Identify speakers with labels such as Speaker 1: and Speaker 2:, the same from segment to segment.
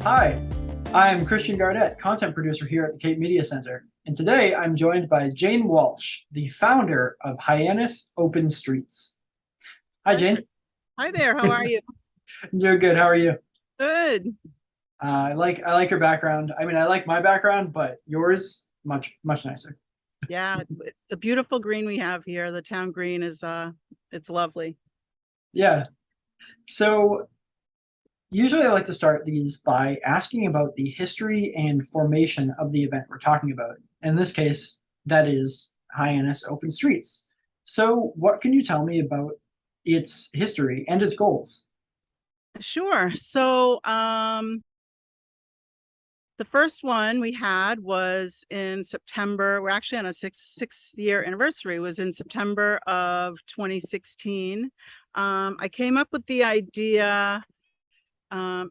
Speaker 1: Hi, I'm Christian Gardette, content producer here at the Cape Media Center, and today I'm joined by Jane Walsh, the founder of Hyannis Open Streets. Hi, Jane.
Speaker 2: Hi there, how are you?
Speaker 1: You're good. How are you?
Speaker 2: Good.
Speaker 1: I like your background. I mean, I like my background, but yours much nicer.
Speaker 2: Yeah, it's a beautiful green we have here. The town green is it's lovely.
Speaker 1: Yeah. So usually I like to start these by asking about the history and formation of the event we're talking about. In this case, that is Hyannis Open Streets. So what can you tell me about its history and its goals?
Speaker 2: Sure. The first one we had was in September. We're actually on a sixth year anniversary, was in September of 2016. I came up with the idea.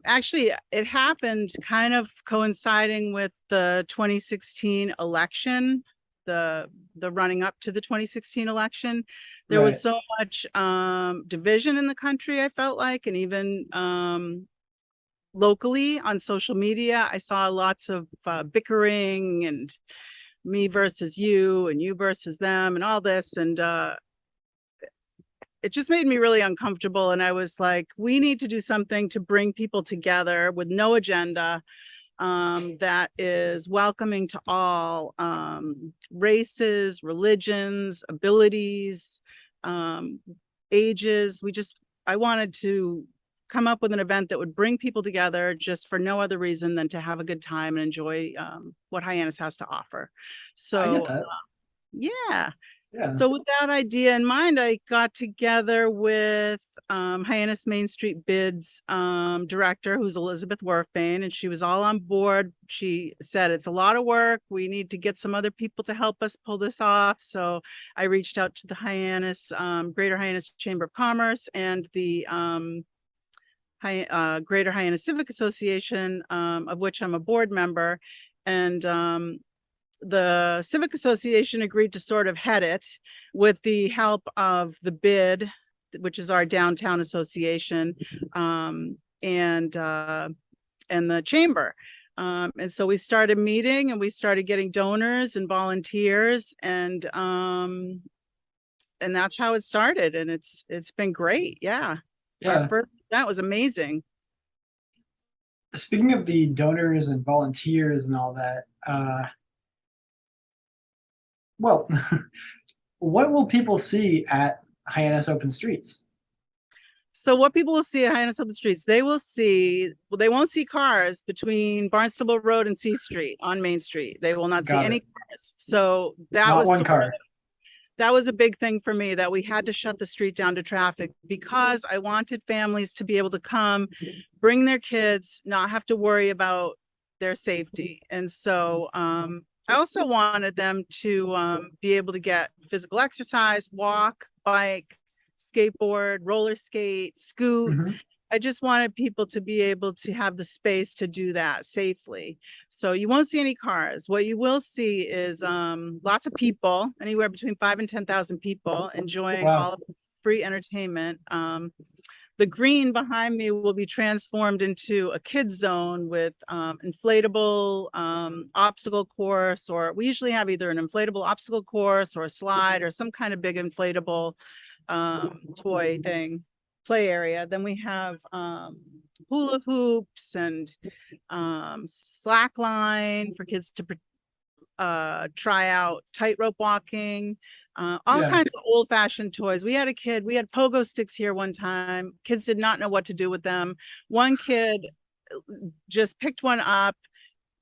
Speaker 2: Actually, it happened kind of coinciding with the 2016 election, the running up to the 2016 election. There was
Speaker 1: Right.
Speaker 2: so much division in the country, I felt like, and even locally on social media, I saw lots of bickering and me versus you and you versus them and all this. And it just made me really uncomfortable. And I was like, we need to do something to bring people together with no agenda, that is welcoming to all races, religions, abilities, ages. I wanted to come up with an event that would bring people together just for no other reason than to have a good time and enjoy what Hyannis has to offer.
Speaker 1: I get
Speaker 2: So,
Speaker 1: that.
Speaker 2: yeah.
Speaker 1: Yeah.
Speaker 2: So with that idea in mind, I got together with Hyannis Main Street Bids director, who's Elizabeth Werfbane, and she was all on board. She said, it's a lot of work. We need to get some other people to help us pull this off. So I reached out to the Hyannis, Greater Hyannis Chamber of Commerce and the Greater Hyannis Civic Association, of which I'm a board member. And the Civic Association agreed to sort of head it with the help of the BID, which is our downtown association, and the chamber. And so we started meeting and we started getting donors and volunteers, and that's how it started. And it's been great. Yeah. Our
Speaker 1: Yeah.
Speaker 2: first that was amazing.
Speaker 1: Speaking of the donors and volunteers and all that, well, what will people see at Hyannis Open Streets?
Speaker 2: So what people will see at Hyannis Open Streets, they won't see cars between Barnstable Road and C Street on Main Street. They will not see
Speaker 1: Got
Speaker 2: any
Speaker 1: it.
Speaker 2: cars. So
Speaker 1: Not one car.
Speaker 2: that was a big thing for me, that we had to shut the street down to traffic, because I wanted families to be able to come, bring their kids, not have to worry about their safety. And so I also wanted them to be able to get physical exercise, walk, bike, skateboard, roller skate, scoot.
Speaker 1: Mhm.
Speaker 2: I just wanted people to be able to have the space to do that safely. So you won't see any cars. What you will see is lots of people, anywhere between 5 and 10,000 people enjoying all
Speaker 1: Wow.
Speaker 2: of the free entertainment. The green behind me will be transformed into a kids zone with inflatable obstacle course, or we usually have either an inflatable obstacle course or a slide or some kind of big inflatable toy thing, play area. Then we have hula hoops and slack line for kids to try out tightrope walking, all
Speaker 1: Yeah.
Speaker 2: kinds of old fashioned toys. We had pogo sticks here one time. Kids did not know what to do with them. One kid just picked one up.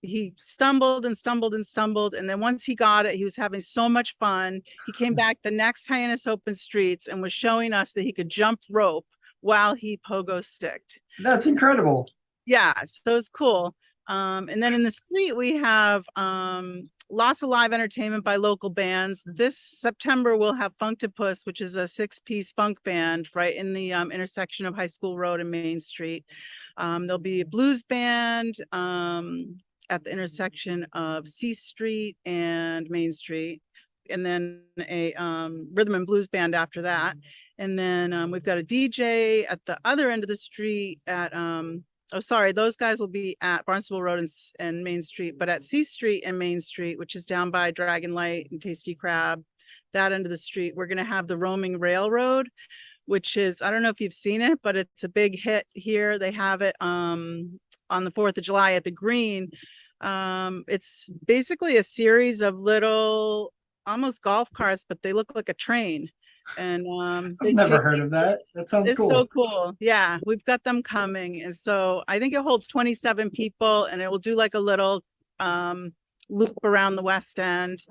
Speaker 2: He stumbled and stumbled and stumbled. And then once he got it, he was having so much fun. He came back the next Hyannis Open Streets and was showing us that he could jump rope while he pogo sticked.
Speaker 1: That's incredible.
Speaker 2: Yeah, so it's cool. And then in the street, we have lots of live entertainment by local bands. This September, we'll have Funktipus, which is a 6-piece funk band right in the intersection of High School Road and Main Street. There'll be a blues band at the intersection of C Street and Main Street, and then a rhythm and blues band after that. And then we've got a DJ at the other end of the street at oh, sorry, those guys will be at Barnstable Road and Main Street, but at C Street and Main Street, which is down by Dragon Light and Tasty Crab, that end of the street, we're gonna have the roaming railroad, which is, I don't know if you've seen it, but it's a big hit here. They have it on the 4th of July at the Green. It's basically a series of little, almost golf carts, but they look like a train. And
Speaker 1: I've never heard of that. That sounds
Speaker 2: it's
Speaker 1: cool.
Speaker 2: so cool. Yeah, we've got them coming. And so I think it holds 27 people, and it will do like a little loop around the West End.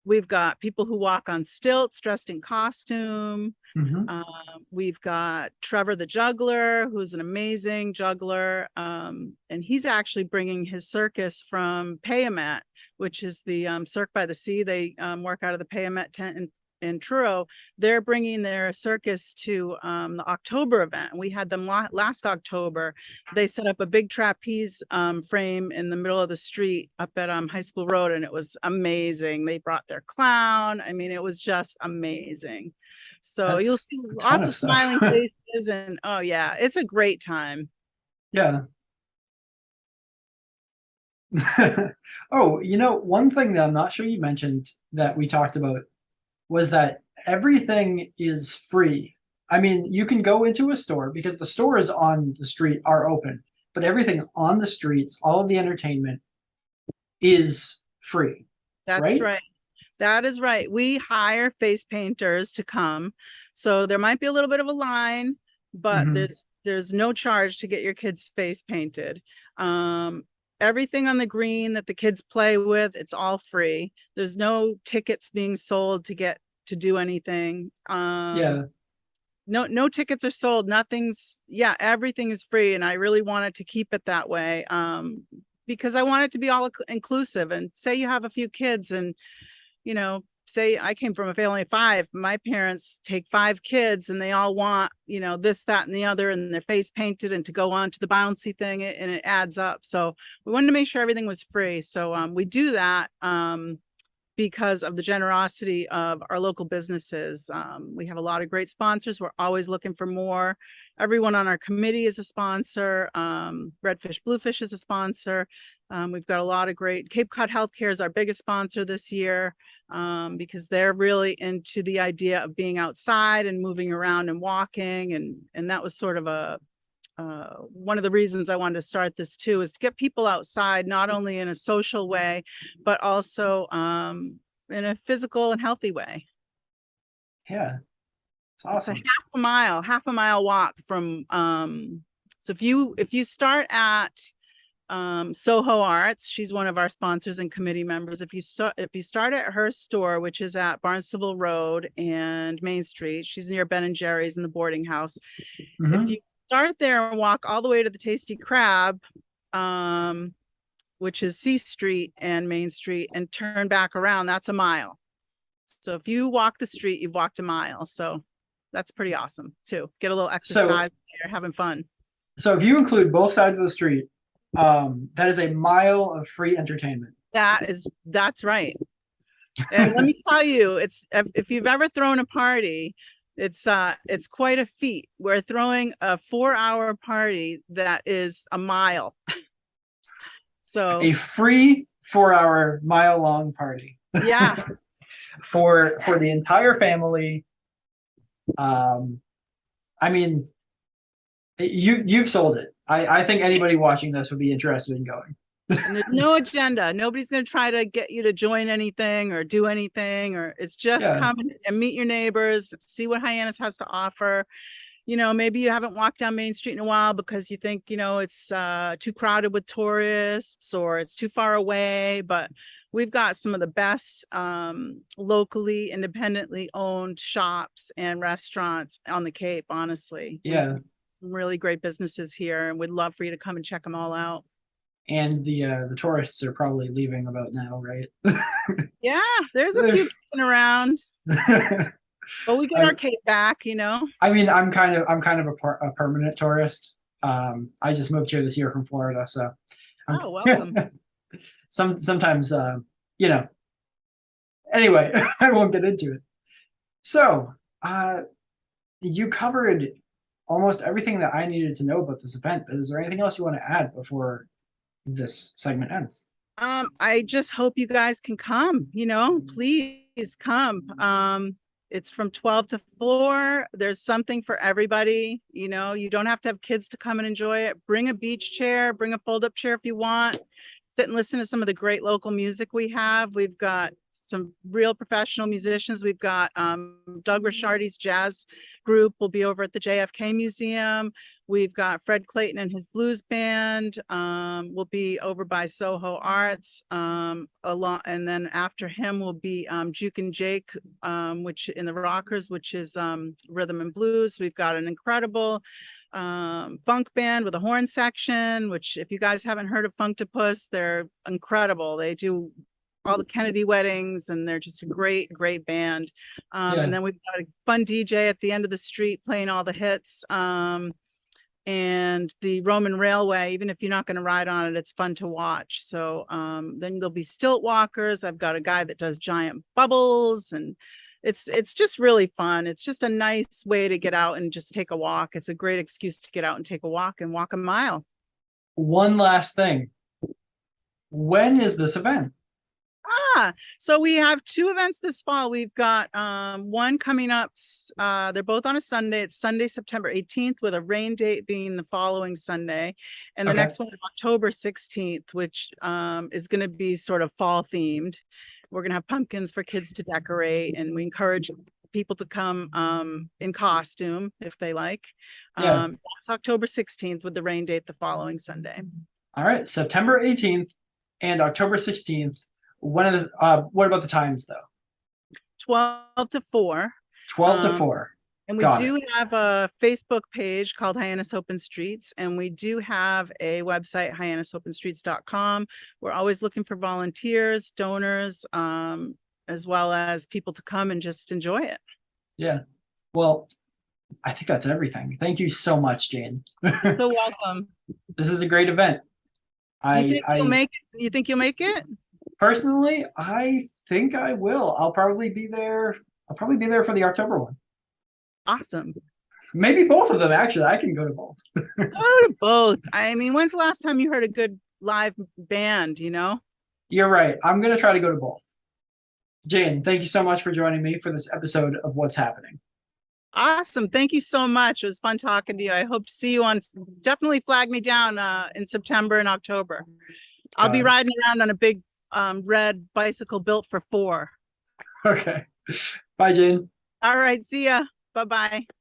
Speaker 2: We've got people who walk on stilts dressed in costume.
Speaker 1: Mhm.
Speaker 2: We've got Trevor the juggler, who's an amazing juggler. And he's actually bringing his circus from Payamet, which is the Cirque by the Sea. They work out of the Payamet tent in Truro. They're bringing their circus to the October event. We had them last October. They set up a big trapeze frame in the middle of the street up at High School Road, and it was amazing. They brought their clown. I mean, it was just amazing. So you'll
Speaker 1: That's
Speaker 2: see
Speaker 1: a ton
Speaker 2: lots
Speaker 1: of
Speaker 2: of
Speaker 1: stuff.
Speaker 2: smiling faces, and oh yeah, it's a great time.
Speaker 1: Yeah. Oh, one thing that I'm not sure you mentioned that we talked about was that everything is free. I mean, you can go into a store because the stores on the street are open, but everything on the streets, all of the entertainment is free,
Speaker 2: That's
Speaker 1: right?
Speaker 2: right. That is right. We hire face painters to come. So there might be a little bit of a line, but
Speaker 1: Mhm.
Speaker 2: there's no charge to get your kids' face painted. Everything on the Green that the kids play with, it's all free. There's no tickets being sold to do anything.
Speaker 1: Yeah.
Speaker 2: No tickets are sold. Everything is free. And I really wanted to keep it that way. Because I want it to be all inclusive. And say you have a few kids and, say I came from a family of 5, my parents take 5 kids and they all want, this, that, and the other, and their face painted and to go on to the bouncy thing, and it adds up. So we wanted to make sure everything was free. So we do that because of the generosity of our local businesses. We have a lot of great sponsors. We're always looking for more. Everyone on our committee is a sponsor. Redfish Bluefish is a sponsor. We've got a lot of great, Cape Cod Healthcare is our biggest sponsor this year because they're really into the idea of being outside and moving around and walking. And that was sort of one of the reasons I wanted to start this too, is to get people outside, not only in a social way, but also in a physical and healthy way.
Speaker 1: Yeah. It's
Speaker 2: It's a
Speaker 1: awesome.
Speaker 2: half a mile walk from, so if you start at Soho Arts, she's one of our sponsors and committee members. If you start at her store, which is at Barnstable Road and Main Street, she's near Ben and Jerry's in the boarding house.
Speaker 1: Mhm.
Speaker 2: If you start there and walk all the way to the Tasty Crab, which is C Street and Main Street, and turn back around, that's a mile. So if you walk the street, you've walked a mile. So that's pretty awesome too. Get a little exercise, you're having fun.
Speaker 1: So if you include both sides of the street, that is a mile of free entertainment.
Speaker 2: That's right. And let me tell you, if you've ever thrown a party, it's quite a feat. We're throwing a 4-hour party that is a mile. So
Speaker 1: A free 4-hour mile-long party.
Speaker 2: yeah.
Speaker 1: for the entire family. I mean, you've sold it. I think anybody watching this would be interested in going.
Speaker 2: And there's no agenda. Nobody's going to try to get you to join anything or do anything, or it's just come and meet your neighbors, see what Hyannis has to offer. Maybe you haven't walked down Main Street in a while because you think, it's too crowded with tourists or it's too far away, but we've got some of the best locally, independently owned shops and restaurants on the Cape, honestly.
Speaker 1: Yeah.
Speaker 2: Really great businesses here, and we'd love for you to come and check them all out.
Speaker 1: And the tourists are probably leaving about now, right?
Speaker 2: Yeah, there's a few kicking around. But we get our Cape back,
Speaker 1: I mean, I'm kind of a permanent tourist. I just moved here this year from Florida, so.
Speaker 2: Welcome.
Speaker 1: Sometimes, anyway, I won't get into it. So, you covered almost everything that I needed to know about this event. But is there anything else you want to add before this segment ends?
Speaker 2: I just hope you guys can come, please come. It's from 12 to 4. There's something for everybody. You don't have to have kids to come and enjoy it. Bring a beach chair, bring a fold-up chair if you want. Sit and listen to some of the great local music we have. We've got some real professional musicians. We've got Doug Rishardi's jazz group will be over at the JFK Museum. We've got Fred Clayton and his blues band will be over by Soho Arts. And then after him will be Juke and Jake, which in the Rockers, which is rhythm and blues. We've got an incredible funk band with a horn section, which if you guys haven't heard of Funktopus, they're incredible. They do all the Kennedy weddings and they're just a great band. And then we've got a fun DJ at the end of the street playing all the hits. And the Roman Railway, even if you're not going to ride on it, it's fun to watch. So then there'll be stilt walkers. I've got a guy that does giant bubbles, and it's just really fun. It's just a nice way to get out and just take a walk. It's a great excuse to get out and take a walk and walk a mile.
Speaker 1: One last thing. When is this event?
Speaker 2: So we have 2 events this fall. We've got one coming up. They're both on a Sunday. It's Sunday, September 18th, with a rain date being the following Sunday. And the next one is October 16th, which is going to be sort of fall themed. We're going to have pumpkins for kids to decorate, and we encourage people to come in costume if they like. It's October 16th with the rain date the following Sunday.
Speaker 1: All right, September 18th and October 16th. What about the times though?
Speaker 2: 12 to 4.
Speaker 1: 12 to 4.
Speaker 2: And we do have a Facebook page called Hyannis Open Streets, and we do have a website, hyannisopenstreets.com. We're always looking for volunteers, donors, as well as people to come and just enjoy it. Yeah.
Speaker 1: Well, I think that's everything. Thank you so much, Jane.
Speaker 2: You're so welcome.
Speaker 1: This is a great event.
Speaker 2: You'll make it? You think you'll make it?
Speaker 1: Personally, I think I will. I'll probably be there for the October one.
Speaker 2: Awesome.
Speaker 1: Maybe both of them, actually. I can go to both.
Speaker 2: Go to both. I mean, when's the last time you heard a good live band,
Speaker 1: You're right. I'm going to try to go to both. Jane, thank you so much for joining me for this episode of What's Happening.
Speaker 2: Awesome. Thank you so much. It was fun talking to you. I hope to see you definitely flag me down in September and October. I'll be riding around on a big red bicycle built for 4.
Speaker 1: Okay. Bye, Jane.
Speaker 2: All right. See ya. Bye-bye.